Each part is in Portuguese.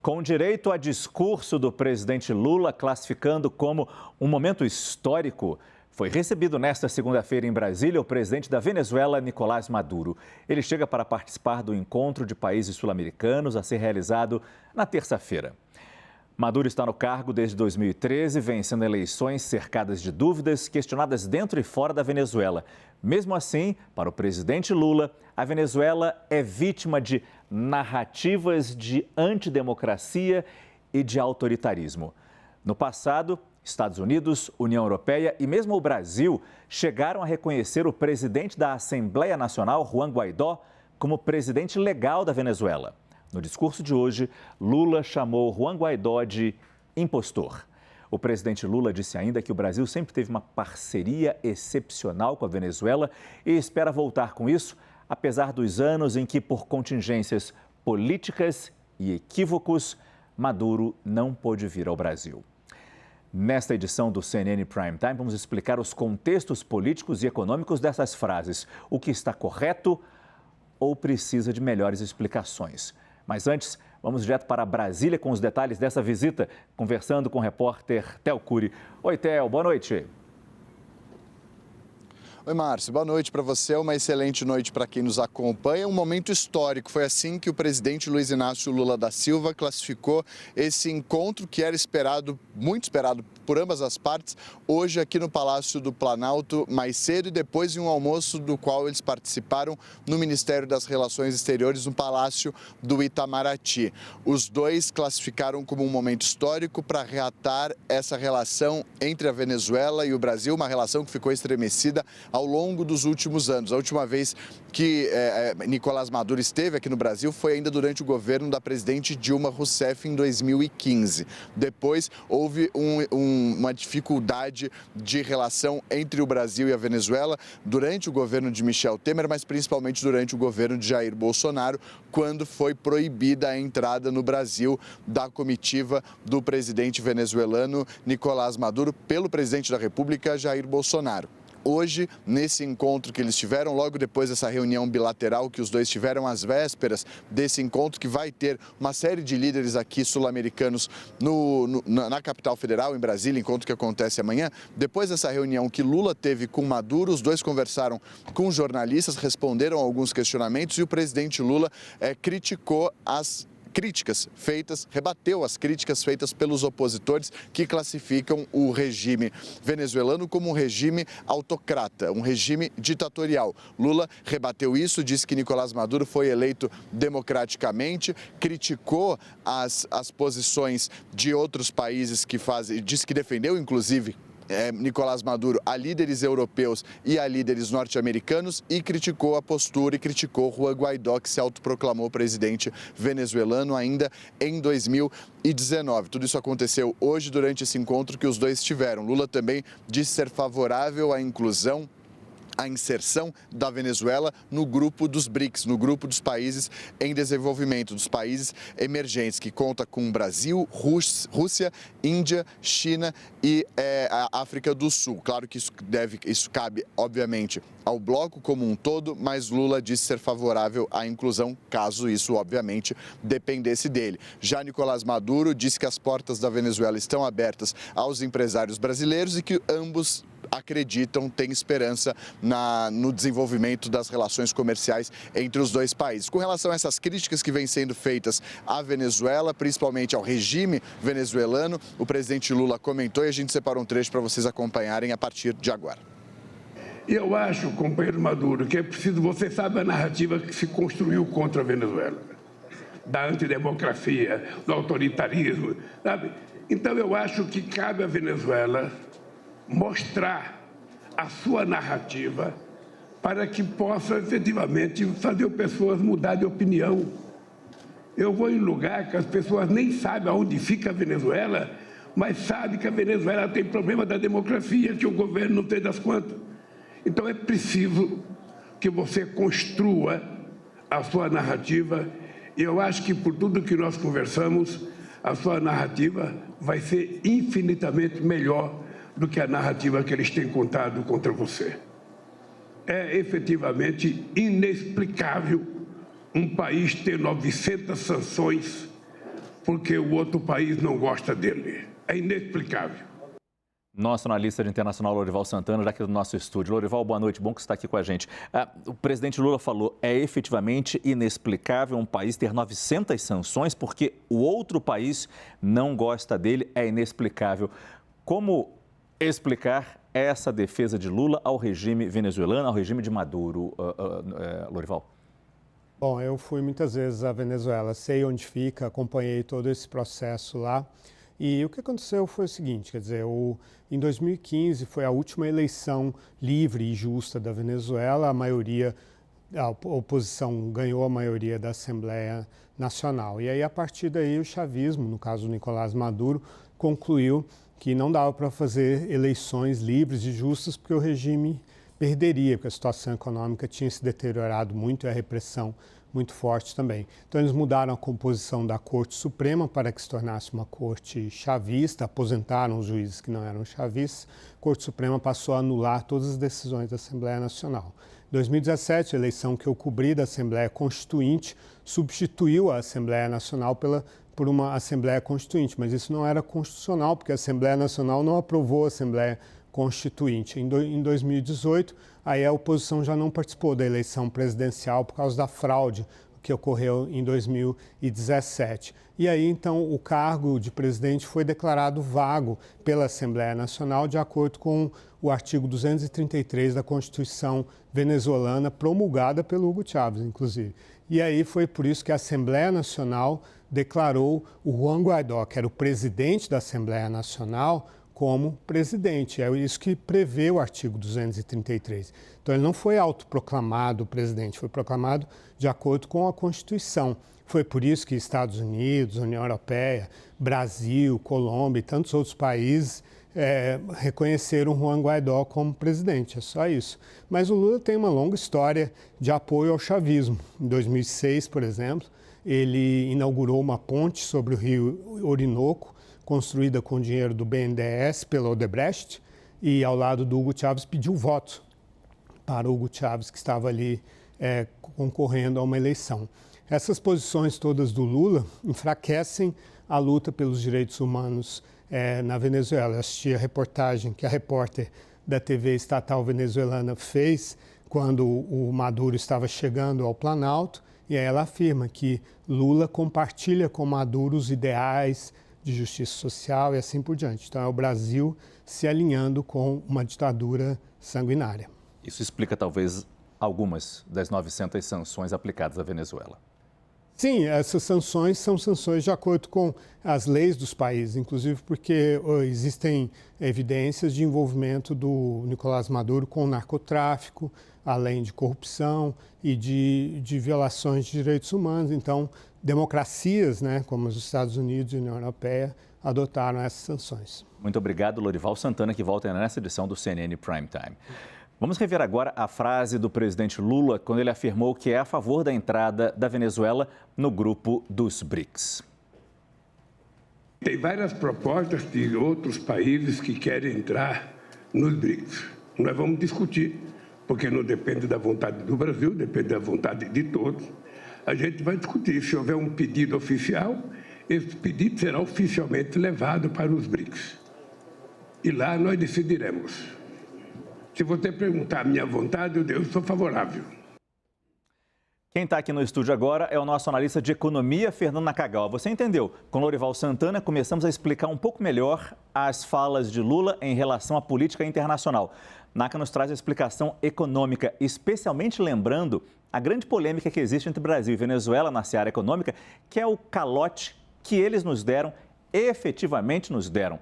Com direito a discurso do presidente Lula classificando como um momento histórico, foi recebido nesta segunda-feira em Brasília o presidente da Venezuela, Nicolás Maduro. Ele chega para participar do encontro de países sul-americanos a ser realizado na terça-feira. Maduro está no cargo desde 2013, vencendo eleições cercadas de dúvidas, questionadas dentro e fora da Venezuela. Mesmo assim, para o presidente Lula, a Venezuela é vítima de narrativas de antidemocracia e de autoritarismo. No passado, Estados Unidos, União Europeia e mesmo o Brasil chegaram a reconhecer o presidente da Assembleia Nacional, Juan Guaidó, como presidente legal da Venezuela. No discurso de hoje, Lula chamou Juan Guaidó de impostor. O presidente Lula disse ainda que o Brasil sempre teve uma parceria excepcional com a Venezuela e espera voltar com isso, apesar dos anos em que, por contingências políticas e equívocos, Maduro não pôde vir ao Brasil. Nesta edição do CNN Prime Time, vamos explicar os contextos políticos e econômicos dessas frases. O que está correto ou precisa de melhores explicações? Mas antes, vamos direto para Brasília com os detalhes dessa visita, conversando com o repórter Theo Cury. Oi, Theo, boa noite. Oi, Márcio. Boa noite para você. Uma excelente noite para quem nos acompanha. Um momento histórico. Foi assim que o presidente Luiz Inácio Lula da Silva classificou esse encontro que era esperado, muito esperado por ambas as partes, hoje aqui no Palácio do Planalto, mais cedo e depois de um almoço do qual eles participaram no Ministério das Relações Exteriores, no Palácio do Itamaraty. Os dois classificaram como um momento histórico para reatar essa relação entre a Venezuela e o Brasil, uma relação que ficou estremecida ao longo dos últimos anos. A última vez que Nicolás Maduro esteve aqui no Brasil foi ainda durante o governo da presidente Dilma Rousseff em 2015. Depois houve uma dificuldade de relação entre o Brasil e a Venezuela durante o governo de Michel Temer, mas principalmente durante o governo de Jair Bolsonaro, quando foi proibida a entrada no Brasil da comitiva do presidente venezuelano Nicolás Maduro pelo presidente da República, Jair Bolsonaro. Hoje, nesse encontro que eles tiveram, logo depois dessa reunião bilateral que os dois tiveram, às vésperas desse encontro, que vai ter uma série de líderes aqui sul-americanos na capital federal, em Brasília, encontro que acontece amanhã. Depois dessa reunião que Lula teve com Maduro, os dois conversaram com jornalistas, responderam a alguns questionamentos e o presidente Lula criticou rebateu as críticas feitas pelos opositores que classificam o regime venezuelano como um regime autocrata, um regime ditatorial. Lula rebateu isso, disse que Nicolás Maduro foi eleito democraticamente, criticou as posições de outros países disse que defendeu, inclusive, Nicolás Maduro a líderes europeus e a líderes norte-americanos e criticou a postura e criticou Juan Guaidó, que se autoproclamou presidente venezuelano ainda em 2019. Tudo isso aconteceu hoje durante esse encontro que os dois tiveram. Lula também disse ser favorável à inclusão, a inserção da Venezuela no grupo dos BRICS, no grupo dos países em desenvolvimento, dos países emergentes, que conta com Brasil, Rússia, Índia, China e a África do Sul. Claro que isso cabe, obviamente, ao bloco como um todo, mas Lula disse ser favorável à inclusão, caso isso, obviamente, dependesse dele. Já Nicolás Maduro disse que as portas da Venezuela estão abertas aos empresários brasileiros e que ambos acreditam, têm esperança no desenvolvimento das relações comerciais entre os dois países. Com relação a essas críticas que vêm sendo feitas à Venezuela, principalmente ao regime venezuelano, o presidente Lula comentou e a gente separou um trecho para vocês acompanharem a partir de agora. Eu acho, companheiro Maduro, que é preciso, você sabe a narrativa que se construiu contra a Venezuela, da antidemocracia, do autoritarismo, sabe? Então eu acho que cabe à Venezuela mostrar a sua narrativa para que possa efetivamente fazer as pessoas mudar de opinião. Eu vou em lugar que as pessoas nem sabem aonde fica a Venezuela, mas sabem que a Venezuela tem problema da democracia, que o governo não tem das contas. Então é preciso que você construa a sua narrativa e eu acho que por tudo que nós conversamos, a sua narrativa vai ser infinitamente melhor do que a narrativa que eles têm contado contra você. É efetivamente inexplicável um país ter 900 sanções porque o outro país não gosta dele. É inexplicável. Nosso analista internacional, Lorival Santana, já aqui do nosso estúdio. Lorival, boa noite, bom que você está aqui com a gente. O presidente Lula falou, é efetivamente inexplicável um país ter 900 sanções porque o outro país não gosta dele, é inexplicável. Como explicar essa defesa de Lula ao regime venezuelano, ao regime de Maduro, Lorival? Bom, eu fui muitas vezes à Venezuela, sei onde fica, acompanhei todo esse processo lá. E o que aconteceu foi o seguinte, quer dizer, em 2015 foi a última eleição livre e justa da Venezuela, a oposição ganhou a maioria da Assembleia Nacional. E aí, a partir daí, o chavismo, no caso do Nicolás Maduro, concluiu que não dava para fazer eleições livres e justas porque o regime perderia, porque a situação econômica tinha se deteriorado muito e a repressão muito forte também. Então, eles mudaram a composição da Corte Suprema para que se tornasse uma corte chavista, aposentaram os juízes que não eram chavistas. A Corte Suprema passou a anular todas as decisões da Assembleia Nacional. Em 2017, a eleição que eu cobri da Assembleia Constituinte substituiu a Assembleia Nacional por uma Assembleia Constituinte, mas isso não era constitucional, porque a Assembleia Nacional não aprovou a Assembleia Constituinte. Em 2018, aí a oposição já não participou da eleição presidencial por causa da fraude que ocorreu em 2017. E aí, então, o cargo de presidente foi declarado vago pela Assembleia Nacional, de acordo com o artigo 233 da Constituição venezuelana, promulgada pelo Hugo Chávez, inclusive. E aí foi por isso que a Assembleia Nacional declarou o Juan Guaidó, que era o presidente da Assembleia Nacional, como presidente. É isso que prevê o artigo 233. Então, ele não foi autoproclamado presidente, foi proclamado de acordo com a Constituição. Foi por isso que Estados Unidos, União Europeia, Brasil, Colômbia e tantos outros países reconheceram Juan Guaidó como presidente, é só isso. Mas o Lula tem uma longa história de apoio ao chavismo. Em 2006, por exemplo, ele inaugurou uma ponte sobre o rio Orinoco, construída com dinheiro do BNDES pela Odebrecht, e ao lado do Hugo Chávez pediu voto para o Hugo Chávez, que estava ali concorrendo a uma eleição. Essas posições todas do Lula enfraquecem a luta pelos direitos humanos na Venezuela. Eu assisti a reportagem que a repórter da TV estatal venezuelana fez quando o Maduro estava chegando ao Planalto, e aí ela afirma que Lula compartilha com Maduro os ideais de justiça social e assim por diante. Então, é o Brasil se alinhando com uma ditadura sanguinária. Isso explica, talvez, algumas das 900 sanções aplicadas à Venezuela. Sim, essas sanções são sanções de acordo com as leis dos países, inclusive porque existem evidências de envolvimento do Nicolás Maduro com narcotráfico, além de corrupção e de violações de direitos humanos. Então, democracias, como os Estados Unidos e a União Europeia, adotaram essas sanções. Muito obrigado, Lorival Santana, que volta nessa edição do CNN Prime Time. Vamos rever agora a frase do presidente Lula quando ele afirmou que é a favor da entrada da Venezuela no grupo dos BRICS. Tem várias propostas de outros países que querem entrar nos BRICS. Nós vamos discutir, porque não depende da vontade do Brasil, depende da vontade de todos. A gente vai discutir. Se houver um pedido oficial, esse pedido será oficialmente levado para os BRICS. E lá nós decidiremos. Se você perguntar a minha vontade, eu sou favorável. Quem está aqui no estúdio agora é o nosso analista de economia, Fernando Nakagawa. Você entendeu? Com Lorival Santana, começamos a explicar um pouco melhor as falas de Lula em relação à política internacional. Naka nos traz a explicação econômica, especialmente lembrando a grande polêmica que existe entre Brasil e Venezuela na seara econômica, que é o calote que eles nos deram, efetivamente nos deram.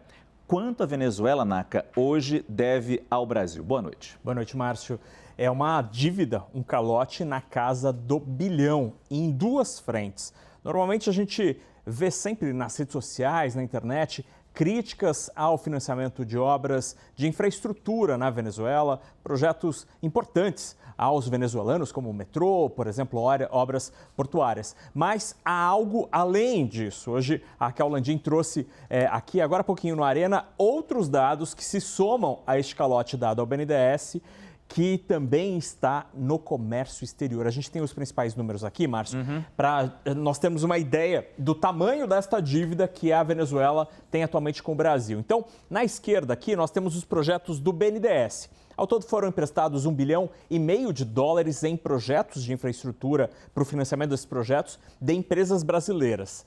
Quanto a Venezuela, Naka, hoje deve ao Brasil? Boa noite. Boa noite, Márcio. É uma dívida, um calote na casa do bilhão, em duas frentes. Normalmente a gente vê sempre nas redes sociais, na internet, críticas ao financiamento de obras de infraestrutura na Venezuela, projetos importantes aos venezuelanos, como o metrô, por exemplo, obras portuárias. Mas há algo além disso. Hoje, a Raquel Landim trouxe aqui, agora há pouquinho no Arena, outros dados que se somam a este calote dado ao BNDES, que também está no comércio exterior. A gente tem os principais números aqui, Márcio, para nós termos uma ideia do tamanho desta dívida que a Venezuela tem atualmente com o Brasil. Então, na esquerda aqui, nós temos os projetos do BNDES. Ao todo foram emprestados US$ 1,5 bilhão em projetos de infraestrutura para o financiamento desses projetos de empresas brasileiras.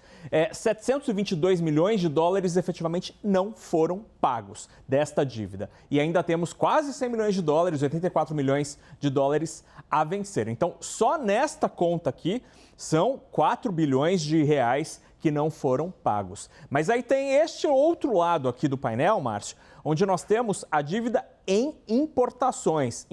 722 milhões de dólares efetivamente não foram pagos desta dívida. E ainda temos quase 100 milhões de dólares, 84 milhões de dólares a vencer. Então, só nesta conta aqui são 4 bilhões de reais que não foram pagos. Mas aí tem este outro lado aqui do painel, Márcio, onde nós temos a dívida em importações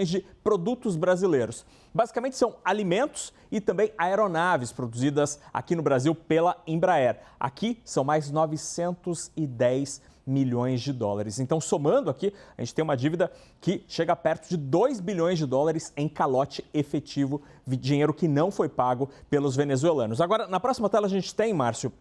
de produtos brasileiros. Basicamente são alimentos e também aeronaves produzidas aqui no Brasil pela Embraer. Aqui são mais 910 milhões de dólares. Então, somando aqui, a gente tem uma dívida que chega perto de 2 bilhões de dólares em calote efetivo, dinheiro que não foi pago pelos venezuelanos. Agora, na próxima tela a gente tem, Márcio,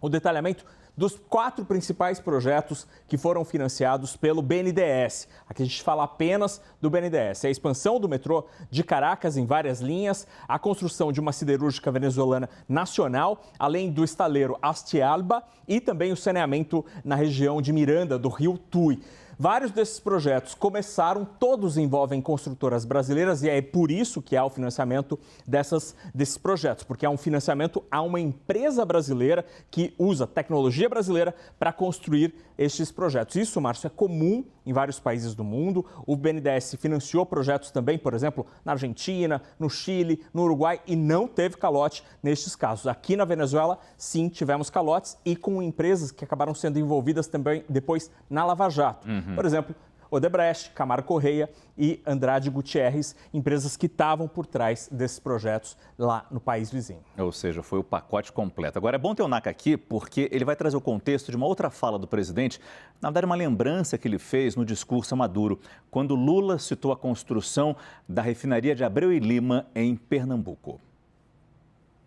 o detalhamento dos 4 principais projetos que foram financiados pelo BNDES. Aqui a gente fala apenas do BNDES. A expansão do metrô de Caracas em várias linhas, a construção de uma siderúrgica venezuelana nacional, além do estaleiro Astialba e também o saneamento na região de Miranda, do rio Tuy. Vários desses projetos começaram, todos envolvem construtoras brasileiras e é por isso que há o financiamento desses projetos, porque há um financiamento a uma empresa brasileira que usa tecnologia brasileira para construir estes projetos. Isso, Márcio, é comum em vários países do mundo. O BNDES financiou projetos também, por exemplo, na Argentina, no Chile, no Uruguai e não teve calote nestes casos. Aqui na Venezuela, sim, tivemos calotes e com empresas que acabaram sendo envolvidas também depois na Lava Jato. Por exemplo, Odebrecht, Camargo Correia e Andrade Gutierrez, empresas que estavam por trás desses projetos lá no país vizinho. Ou seja, foi o pacote completo. Agora, é bom ter o Naka aqui porque ele vai trazer o contexto de uma outra fala do presidente, na verdade, uma lembrança que ele fez no discurso a Maduro, quando Lula citou a construção da refinaria de Abreu e Lima, em Pernambuco.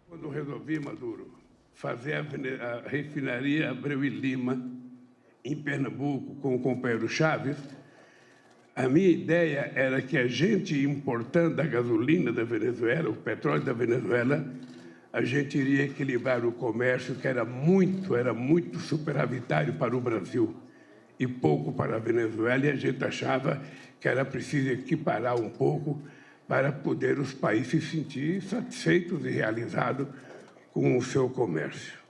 Quando resolvi, Maduro, fazer a refinaria Abreu e Lima, em Pernambuco, com o companheiro Chaves, a minha ideia era que a gente importando a gasolina da Venezuela, o petróleo da Venezuela, a gente iria equilibrar o comércio que era muito superavitário para o Brasil e pouco para a Venezuela, e a gente achava que era preciso equiparar um pouco para poder os países se sentir satisfeitos e realizados com o seu comércio.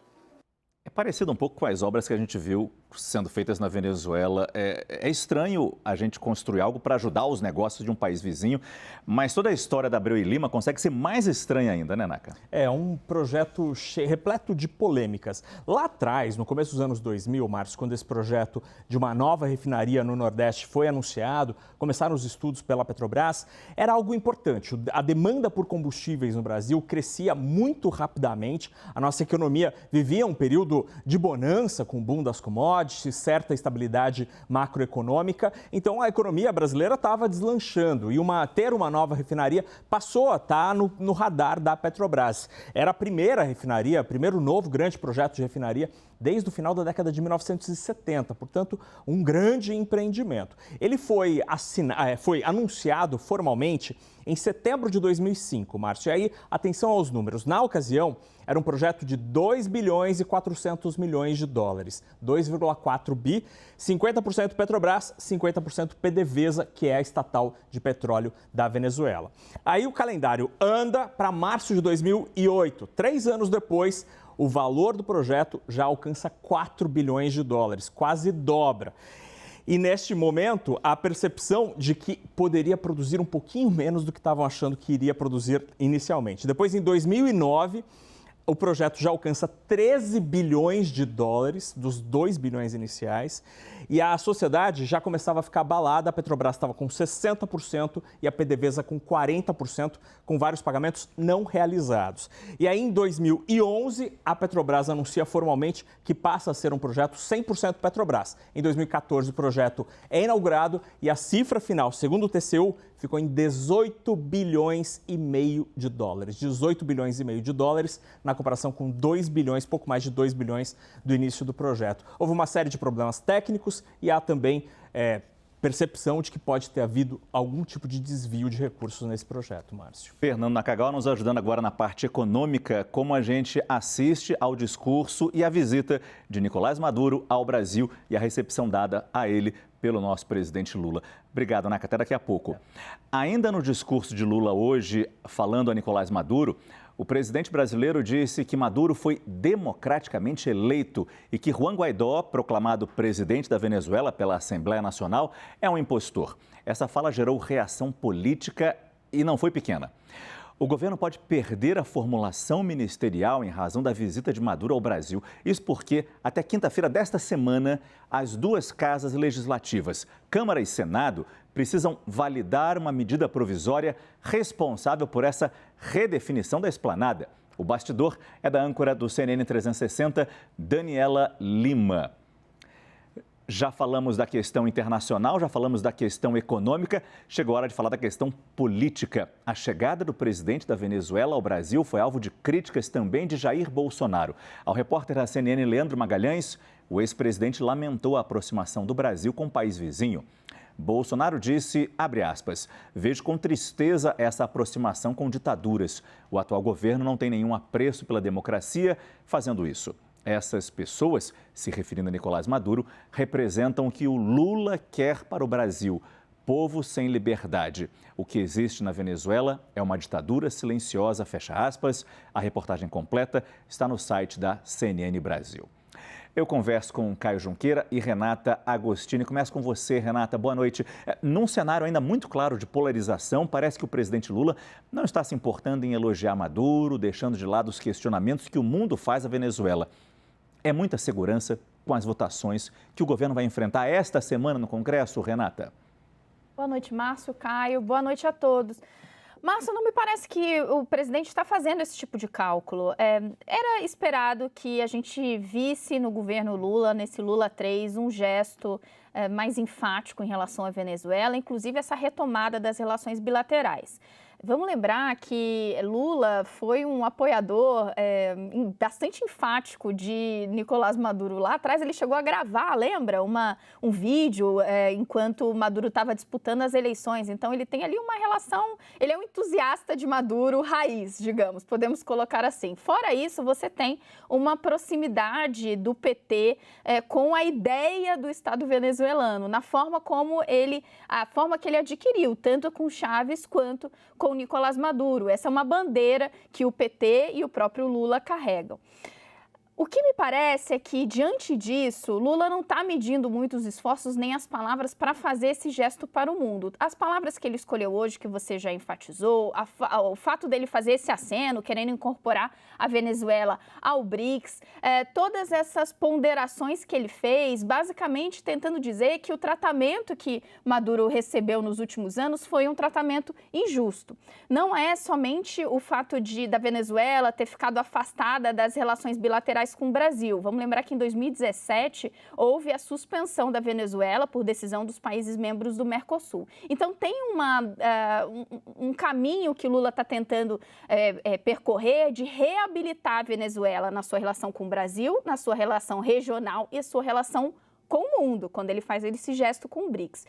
É parecido um pouco com as obras que a gente viu sendo feitas na Venezuela. É estranho a gente construir algo para ajudar os negócios de um país vizinho, mas toda a história da Abreu e Lima consegue ser mais estranha ainda, né, Naka? É um projeto repleto de polêmicas. Lá atrás, no começo dos anos 2000, Márcio, quando esse projeto de uma nova refinaria no Nordeste foi anunciado, começaram os estudos pela Petrobras, era algo importante. A demanda por combustíveis no Brasil crescia muito rapidamente, a nossa economia vivia um período de bonança com o boom das commodities, certa estabilidade macroeconômica, então a economia brasileira estava deslanchando e ter uma nova refinaria passou a estar no radar da Petrobras. Era a primeira refinaria, o primeiro novo grande projeto de refinaria desde o final da década de 1970, portanto, um grande empreendimento. Ele foi anunciado formalmente em setembro de 2005, Márcio. E aí, atenção aos números. Na ocasião, era um projeto de 2 bilhões e 400 milhões de dólares, 2,4 bi, 50% Petrobras, 50% PDVSA, que é a estatal de petróleo da Venezuela. Aí o calendário anda para março de 2008, 3 anos depois, o valor do projeto já alcança 4 bilhões de dólares, quase dobra. E neste momento, a percepção de que poderia produzir um pouquinho menos do que estavam achando que iria produzir inicialmente. Depois, em 2009, o projeto já alcança 13 bilhões de dólares, dos 2 bilhões iniciais, e a sociedade já começava a ficar abalada. A Petrobras estava com 60% e a PDVSA com 40%, com vários pagamentos não realizados. E aí, em 2011, a Petrobras anuncia formalmente que passa a ser um projeto 100% Petrobras. Em 2014, o projeto é inaugurado e a cifra final, segundo o TCU, ficou em 18 bilhões e meio de dólares. 18 bilhões e meio de dólares na comparação com 2 bilhões, pouco mais de 2 bilhões do início do projeto. Houve uma série de problemas técnicos e há também percepção de que pode ter havido algum tipo de desvio de recursos nesse projeto, Márcio. Fernando Nakagawa nos ajudando agora na parte econômica, como a gente assiste ao discurso e à visita de Nicolás Maduro ao Brasil e a recepção dada a ele pelo nosso presidente Lula. Obrigado, Naka. Até daqui a pouco. Ainda no discurso de Lula hoje, falando a Nicolás Maduro, o presidente brasileiro disse que Maduro foi democraticamente eleito e que Juan Guaidó, proclamado presidente da Venezuela pela Assembleia Nacional, é um impostor. Essa fala gerou reação política e não foi pequena. O governo pode perder a formulação ministerial em razão da visita de Maduro ao Brasil. Isso porque, até quinta-feira desta semana, as duas casas legislativas, Câmara e Senado, precisam validar uma medida provisória responsável por essa redefinição da esplanada. O bastidor é da âncora do CNN 360, Daniela Lima. Já falamos da questão internacional, já falamos da questão econômica, chegou a hora de falar da questão política. A chegada do presidente da Venezuela ao Brasil foi alvo de críticas também de Jair Bolsonaro. Ao repórter da CNN, Leandro Magalhães, o ex-presidente lamentou a aproximação do Brasil com o país vizinho. Bolsonaro disse, abre aspas, vejo com tristeza essa aproximação com ditaduras. O atual governo não tem nenhum apreço pela democracia fazendo isso. Essas pessoas, se referindo a Nicolás Maduro, representam o que o Lula quer para o Brasil. Povo sem liberdade. O que existe na Venezuela é uma ditadura silenciosa, fecha aspas. A reportagem completa está no site da CNN Brasil. Eu converso com Caio Junqueira e Renata Agostini. Começo com você, Renata. Boa noite. Num cenário ainda muito claro de polarização, parece que o presidente Lula não está se importando em elogiar Maduro, deixando de lado os questionamentos que o mundo faz à Venezuela. É muita segurança com as votações que o governo vai enfrentar esta semana no Congresso, Renata? Boa noite, Márcio, Caio. Boa noite a todos. Márcio, não me parece que o presidente está fazendo esse tipo de cálculo. Era esperado que a gente visse no governo Lula, nesse Lula 3, um gesto mais enfático em relação à Venezuela, inclusive essa retomada das relações bilaterais. Vamos lembrar que Lula foi um apoiador bastante enfático de Nicolás Maduro. Lá atrás ele chegou a gravar, lembra? Um vídeo enquanto Maduro estava disputando as eleições. Então ele tem ali uma relação, ele é um entusiasta de Maduro raiz, digamos, podemos colocar assim. Fora isso, você tem uma proximidade do PT com a ideia do Estado venezuelano, na forma como a forma que ele adquiriu, tanto com Chávez quanto com Nicolás Maduro. Essa é uma bandeira que o PT e o próprio Lula carregam. O que me parece é que, diante disso, Lula não está medindo muitos esforços nem as palavras para fazer esse gesto para o mundo. As palavras que ele escolheu hoje, que você já enfatizou, o fato dele fazer esse aceno, querendo incorporar a Venezuela ao BRICS, todas essas ponderações que ele fez, basicamente tentando dizer que o tratamento que Maduro recebeu nos últimos anos foi um tratamento injusto. Não é somente o fato da Venezuela ter ficado afastada das relações bilaterais com o Brasil. Vamos lembrar que em 2017 houve a suspensão da Venezuela por decisão dos países membros do Mercosul. Então tem um caminho que Lula está tentando percorrer de reabilitar a Venezuela na sua relação com o Brasil, na sua relação regional e a sua relação com o mundo, quando ele faz esse gesto com o BRICS.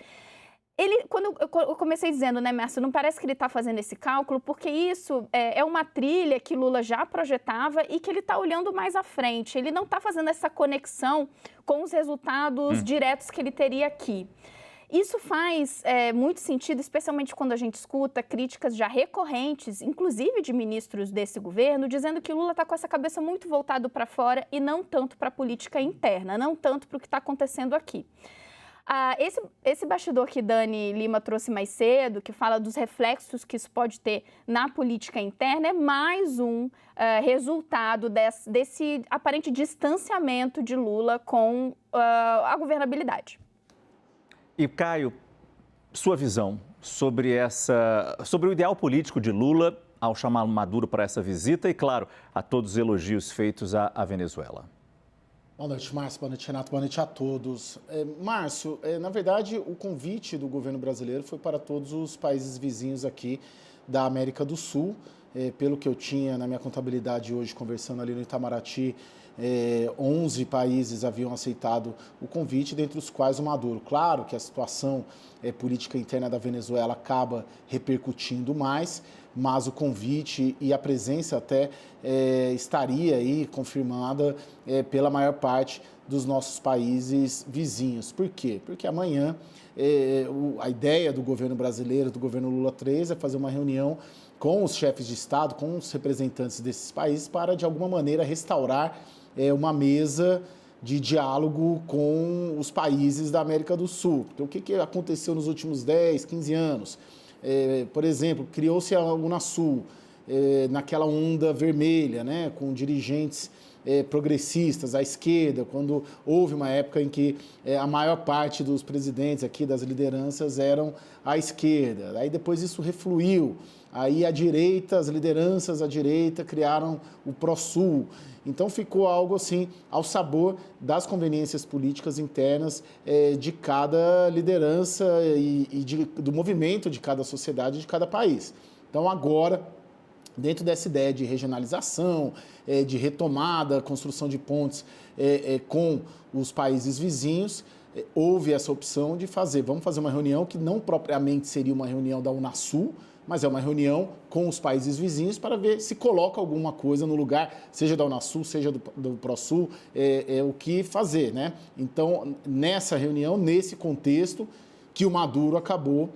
Quando eu comecei dizendo, né, Márcio, não parece que ele está fazendo esse cálculo, porque isso é uma trilha que Lula já projetava e que ele está olhando mais à frente. Ele não está fazendo essa conexão com os resultados diretos que ele teria aqui. Isso faz muito sentido, especialmente quando a gente escuta críticas já recorrentes, inclusive de ministros desse governo, dizendo que Lula está com essa cabeça muito voltado para fora e não tanto para a política interna, não tanto para o que está acontecendo aqui. Esse bastidor que Dani Lima trouxe mais cedo, que fala dos reflexos que isso pode ter na política interna, é mais um resultado desse aparente distanciamento de Lula com a governabilidade. E, Caio, sua visão sobre o ideal político de Lula ao chamar Maduro para essa visita e, claro, a todos os elogios feitos à Venezuela. Boa noite, Márcio. Boa noite, Renato. Boa noite a todos. Márcio, na verdade, o convite do governo brasileiro foi para todos os países vizinhos aqui da América do Sul. Pelo que eu tinha na minha contabilidade hoje, conversando ali no Itamaraty, 11 países haviam aceitado o convite, dentre os quais o Maduro. Claro que a situação política interna da Venezuela acaba repercutindo mais, mas o convite e a presença até estaria aí confirmada pela maior parte dos nossos países vizinhos. Por quê? Porque amanhã a ideia do governo brasileiro, do governo Lula 3, é fazer uma reunião com os chefes de Estado, com os representantes desses países, para, de alguma maneira, restaurar uma mesa de diálogo com os países da América do Sul. Então, o que aconteceu nos últimos 10, 15 anos? Por exemplo, criou-se a Unasul, naquela onda vermelha, né, com dirigentes progressistas, à esquerda, quando houve uma época em que a maior parte dos presidentes aqui, das lideranças, eram à esquerda. Aí depois isso refluiu. Aí a direita, as lideranças à direita criaram o Prosul. Então ficou algo assim ao sabor das conveniências políticas internas de cada liderança e do movimento de cada sociedade, de cada país. Então agora, dentro dessa ideia de regionalização, de retomada, construção de pontes com os países vizinhos, houve essa opção de vamos fazer uma reunião que não propriamente seria uma reunião da Unasul, mas é uma reunião com os países vizinhos para ver se coloca alguma coisa no lugar, seja da Unasul, seja do Prosul, o que fazer, né? Então, nessa reunião, nesse contexto, que o Maduro acabou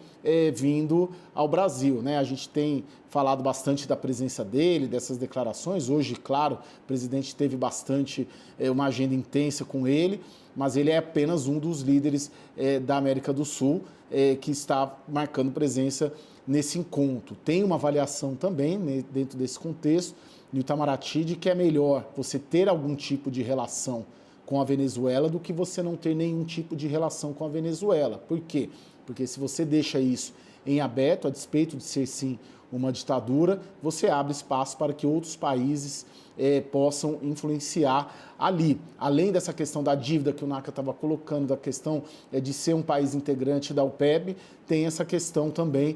vindo ao Brasil, né? A gente tem falado bastante da presença dele, dessas declarações. Hoje, claro, o presidente teve bastante, uma agenda intensa com ele, mas ele é apenas um dos líderes da América do Sul que está marcando presença nesse encontro. Tem uma avaliação também, né, dentro desse contexto, no Itamaraty, de que é melhor você ter algum tipo de relação com a Venezuela do que você não ter nenhum tipo de relação com a Venezuela. Por quê? Porque se você deixa isso em aberto, a despeito de ser, sim, uma ditadura, você abre espaço para que outros países possam influenciar ali. Além dessa questão da dívida que o Naka estava colocando, da questão de ser um país integrante da OPEP, tem essa questão também,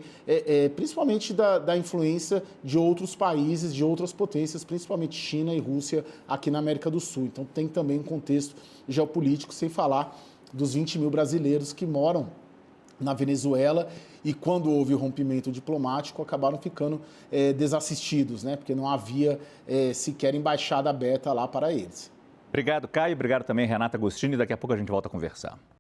principalmente da influência de outros países, de outras potências, principalmente China e Rússia, aqui na América do Sul. Então tem também um contexto geopolítico, sem falar dos 20 mil brasileiros que moram na Venezuela e quando houve o rompimento diplomático acabaram ficando desassistidos, né? Porque não havia sequer embaixada aberta lá para eles. Obrigado, Caio. Obrigado também, Renata Agostini. Daqui a pouco a gente volta a conversar.